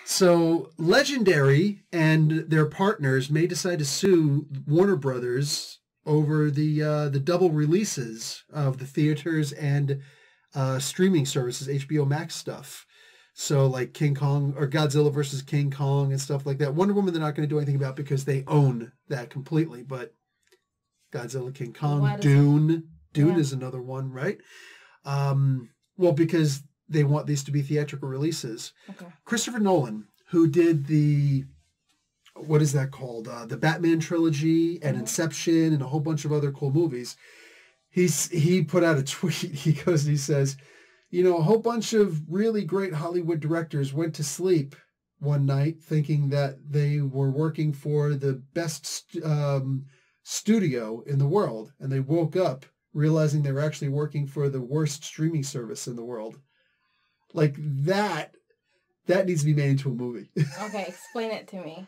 So Legendary and their partners may decide to sue Warner Brothers over the double releases of the theaters and streaming services, HBO Max stuff. So like King Kong or Godzilla versus King Kong and stuff like that. Wonder Woman they're not going to do anything about because they own that completely. But Godzilla, King Kong, Dune is another one, right? Well, because they want these to be theatrical releases. Okay. Christopher Nolan, who did what is that called? The Batman trilogy and Inception and a whole bunch of other cool movies. He put out a tweet. He says, a whole bunch of really great Hollywood directors went to sleep one night thinking that they were working for the best studio in the world. And they woke up realizing they were actually working for the worst streaming service in the world. Like that needs to be made into a movie. Okay, explain it to me.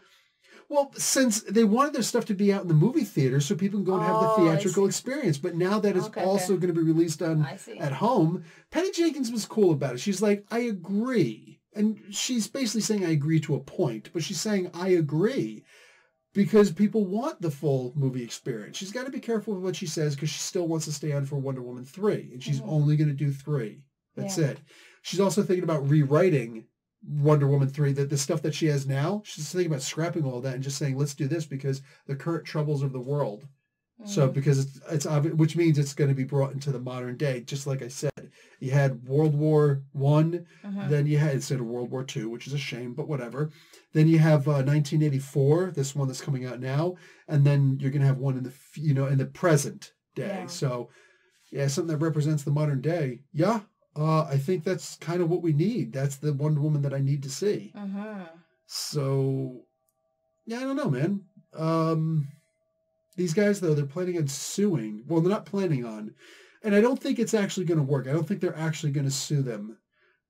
Well, since they wanted their stuff to be out in the movie theater so people can go and have the theatrical experience, but now that it's also going to be released at home, Patty Jenkins was cool about it. She's like, I agree. And she's basically saying I agree to a point, but she's saying I agree because people want the full movie experience. She's got to be careful with what she says because she still wants to stay on for Wonder Woman 3, and she's only going to do 3. That's it. She's also thinking about rewriting Wonder Woman 3, the stuff that she has now. She's thinking about scrapping all that and just saying, let's do this because the current troubles of the world. So because it's obvious, which means it's going to be brought into the modern day. Just like I said, you had World War I, then you had, instead of World War II, which is a shame, but whatever. Then you have 1984, this one that's coming out now, and then you're going to have one in the in the present day. Yeah. So something that represents the modern day. Yeah. I think that's kind of what we need. That's the Wonder Woman that I need to see. So, I don't know, man. These guys, though, they're planning on suing. Well, they're not planning on. And I don't think it's actually going to work. I don't think they're actually going to sue them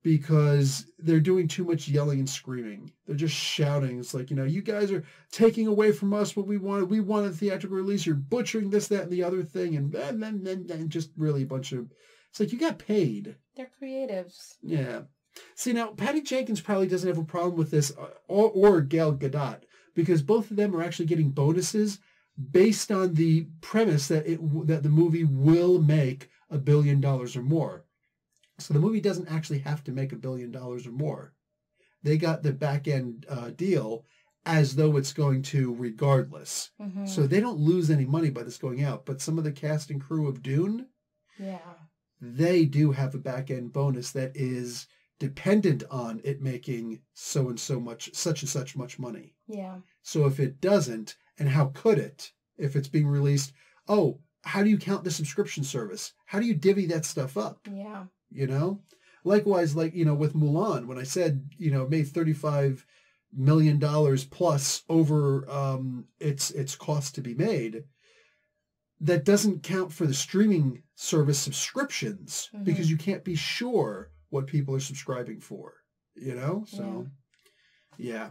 because they're doing too much yelling and screaming. They're just shouting. It's like, you guys are taking away from us what we wanted. We wanted a theatrical release. You're butchering this, that, and the other thing. And just really a bunch of... It's like, you got paid. They're creatives. Yeah. See, now, Patty Jenkins probably doesn't have a problem with this, or Gal Gadot, because both of them are actually getting bonuses based on the premise that the movie will make $1 billion or more. So the movie doesn't actually have to make $1 billion or more. They got the back-end deal as though it's going to regardless. So they don't lose any money by this going out. But some of the cast and crew of Dune... Yeah. They do have a back-end bonus that is dependent on it making so and so much, such and such much money. Yeah. So if it doesn't, and how could it, if it's being released, how do you count the subscription service? How do you divvy that stuff up? Yeah. Likewise, with Mulan, when I said, it made $35 million plus over its cost to be made, that doesn't count for the streaming service subscriptions because you can't be sure what people are subscribing for, So, yeah.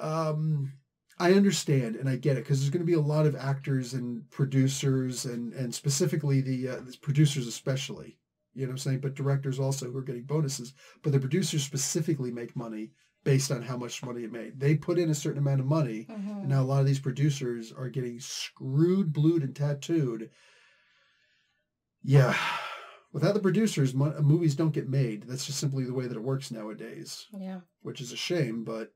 I understand and I get it because there's going to be a lot of actors and producers and specifically the producers especially, you know what I'm saying? But directors also who are getting bonuses. But the producers specifically make money based on how much money it made. They put in a certain amount of money, and now a lot of these producers are getting screwed, blued, and tattooed. Yeah. Without the producers, movies don't get made. That's just simply the way that it works nowadays. Yeah. Which is a shame, but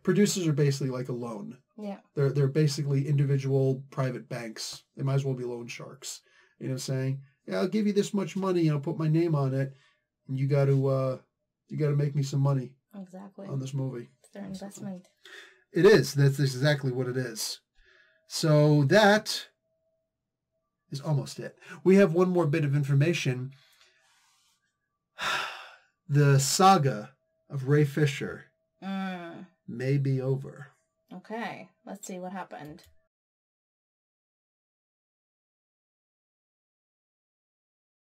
producers are basically like a loan. Yeah. They're basically individual private banks. They might as well be loan sharks. You know what I'm saying? Yeah, I'll give you this much money, and I'll put my name on it, and you got to make me some money. Exactly. On this movie. It's their investment. It is. That's exactly what it is. So that is almost it. We have one more bit of information. The saga of Ray Fisher may be over. Okay. Let's see what happened.